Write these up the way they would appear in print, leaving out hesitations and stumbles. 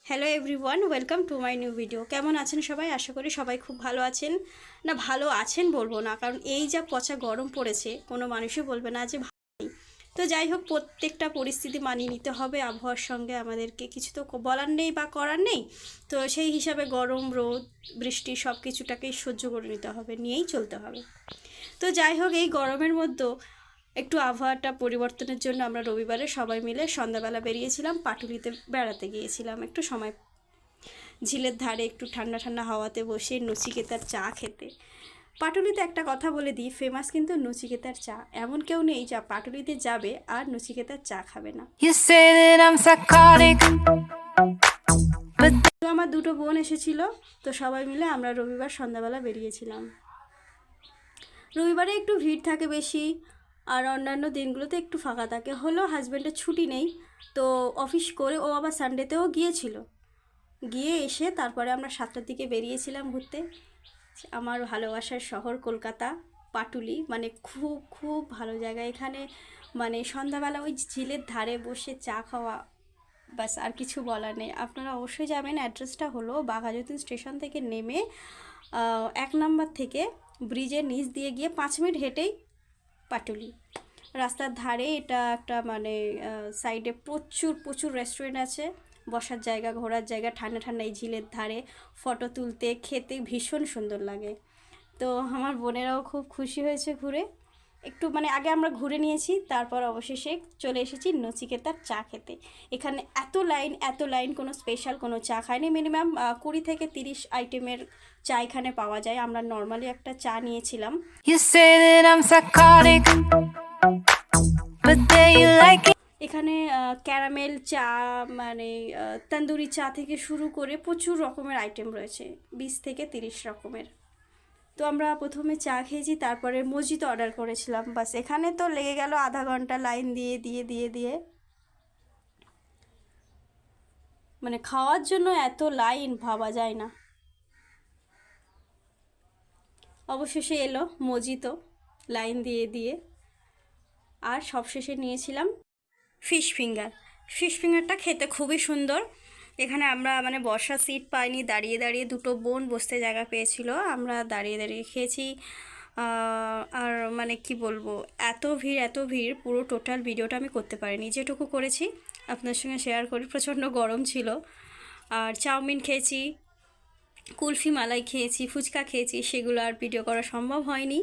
Hello everyone, welcome to my new video. কেমন আছেন সবাই? আশা করি সবাই খুব ভালো আছেন। না, ভালো আছেন বলবো না, কারণ এই যা পচা গরম পড়েছে কোনো মানুষই বলবে না যে ভালো নেই। তো যাই হোক, প্রত্যেকটা পরিস্থিতি মানিয়ে নিতে হবে আবহাওয়ার সঙ্গে, আমাদেরকে কিছু তো বলার নেই বা করার নেই। তো সেই হিসাবে গরম, রোদ, বৃষ্টি সব কিছুটাকেই সহ্য করে নিতে হবে, নিয়েই চলতে হবে। তো যাই হোক, এই গরমের মধ্যে একটু আবহাওয়াটা পরিবর্তনের জন্য আমরা রবিবারে সবাই মিলে সন্ধ্যাবেলা বেরিয়েছিলাম, পাটুলিতে বেড়াতে গিয়েছিলাম একটু সময়, ঝিলের ধারে একটু ঠান্ডা ঠান্ডা হাওয়াতে বসে নচিকেতার চা খেতে। পাটুলিতে একটা কথা বলে দিই, ফেমাস কিন্তু নচিকেতার চা। এমন কেউ নেই যা পাটুলিতে যাবে আর নচিকেতার চা খাবে না। তো আমার দুটো বোন এসেছিল, তো সবাই মিলে আমরা রবিবার সন্ধ্যাবেলা বেরিয়েছিলাম। রবিবারে একটু ভিড় থাকে বেশি, আর অন্যান্য দিনগুলোতে একটু ফাঁকা থাকে। হলো হাজব্যান্ডের ছুটি নেই, তো অফিস করে ও আবার সানডেতেও গিয়েছিল। গিয়ে এসে তারপরে আমরা 7টার দিকে বেরিয়েছিলাম ঘুরতে। আমার ভালোবাসার শহর কলকাতা, পাটুলি মানে খুব খুব ভালো জায়গা। এখানে মানে সন্ধ্যাবেলা ওই ঝিলের ধারে বসে চা খাওয়া, বাস আর কিছু বলার নেই। আপনারা অবশ্যই যাবেন। অ্যাড্রেসটা হলো বাঘাযতীন স্টেশন থেকে নেমে 1 নম্বর থেকে ব্রিজের নিচ দিয়ে গিয়ে 5 মিনিট হেঁটেই পাটুলি। রাস্তার ধারে এটা একটা মানে সাইডে প্রচুর প্রচুর রেস্টুরেন্ট আছে, বসার জায়গা, ঘোরার জায়গা, ঠান্ডা ঠান্ডা এই ঝিলের ধারে ফটো তুলতে খেতে ভীষণ সুন্দর লাগে। তো আমার বোনেরাও খুব খুশি হয়েছে ঘুরে। একটু মানে আগে আমরা ঘুরে নিয়েছি, তারপর অবশেষে চলে এসেছি নচিকেতার চা খেতে। এখানে এত লাইন, কোনো স্পেশাল কোনো চা খায়নি। মিনিমাম 20 থেকে 30 আইটেমের চা এখানে পাওয়া যায়। আমরা নর্মালি একটা চা নিয়েছিলাম। এখানে ক্যারামেল চা, মানে তন্দুরি চা থেকে শুরু করে প্রচুর রকমের আইটেম রয়েছে, 20 থেকে 30 রকমের। তো আমরা প্রথমে চা খেয়েছি, তারপরে মজিতো অর্ডার করেছিলাম। বাস এখানে তো লেগে গেল আধা ঘন্টা লাইন দিয়ে মানে খাওয়ার জন্য এত লাইন ভাবা যায় না। অবশেষে এলো মজিতো, লাইন দিয়ে। আর সবশেষে নিয়েছিলাম ফিশ ফিঙ্গারটা খেতে খুবই সুন্দর। এখানে আমরা মানে বসার সিট পাইনি, দাঁড়িয়ে দুটো বোন বসতে জায়গা পেয়েছিল, আমরা দাঁড়িয়ে খেয়েছি। আর মানে কি বলবো, এত ভিড় পুরো টোটাল ভিডিওটা আমি করতে পারিনি, যেটুকু করেছি আপনার সঙ্গে শেয়ার করি। প্রচণ্ড গরম ছিল। আর চাউমিন খেয়েছি, কুলফি মালাই খেয়েছি, ফুচকা খেয়েছি, সেগুলো আর ভিডিও করা সম্ভব হয়নি।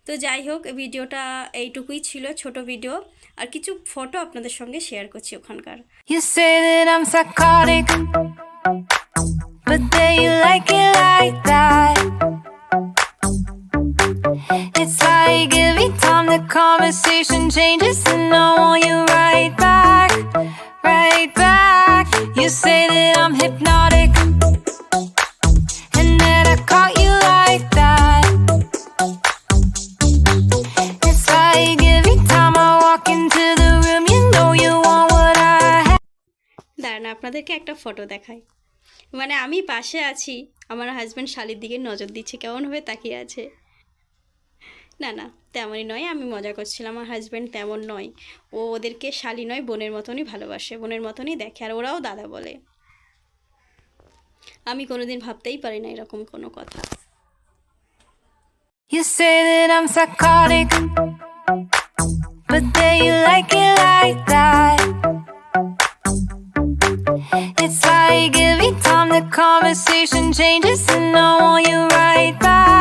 তো যাই হোক, ভিডিওটা এইটুকুই ছিল, ছোট ভিডিও। আর কিছু ফটো আপনাদের সঙ্গে শেয়ার করছি ওখানকার। You say that I'm psychotic, but then you like it like that. It's like every time the conversation changes, and I want you right back. You say that I'm hypnotic, and that I caught you like that. It's like every time I walk into the room, you know you want what I have. দাঁড়ান, আপনাদেরকে একটা photo দেখাই। মানে আমি পাশে আছি, আমার husband শালির দিকে নজর দিচ্ছে, কেমনভাবে তাকিয়ে আছে। না, তেমনই নয়, আমি মজা করছিলাম। আমার হাজব্যান্ড তেমন নয়, ও ওদেরকে শালি নয়, বোনের মতনই ভালোবাসে, বোনের মতনই দেখে, আর ওরাও দাদা বলে। আমি কোনোদিন ভাবতেই পারি না এরকম কোনো কথা। You say that I'm psychotic, but then you like it like that. It's like every time the conversation changes, and I want you right back.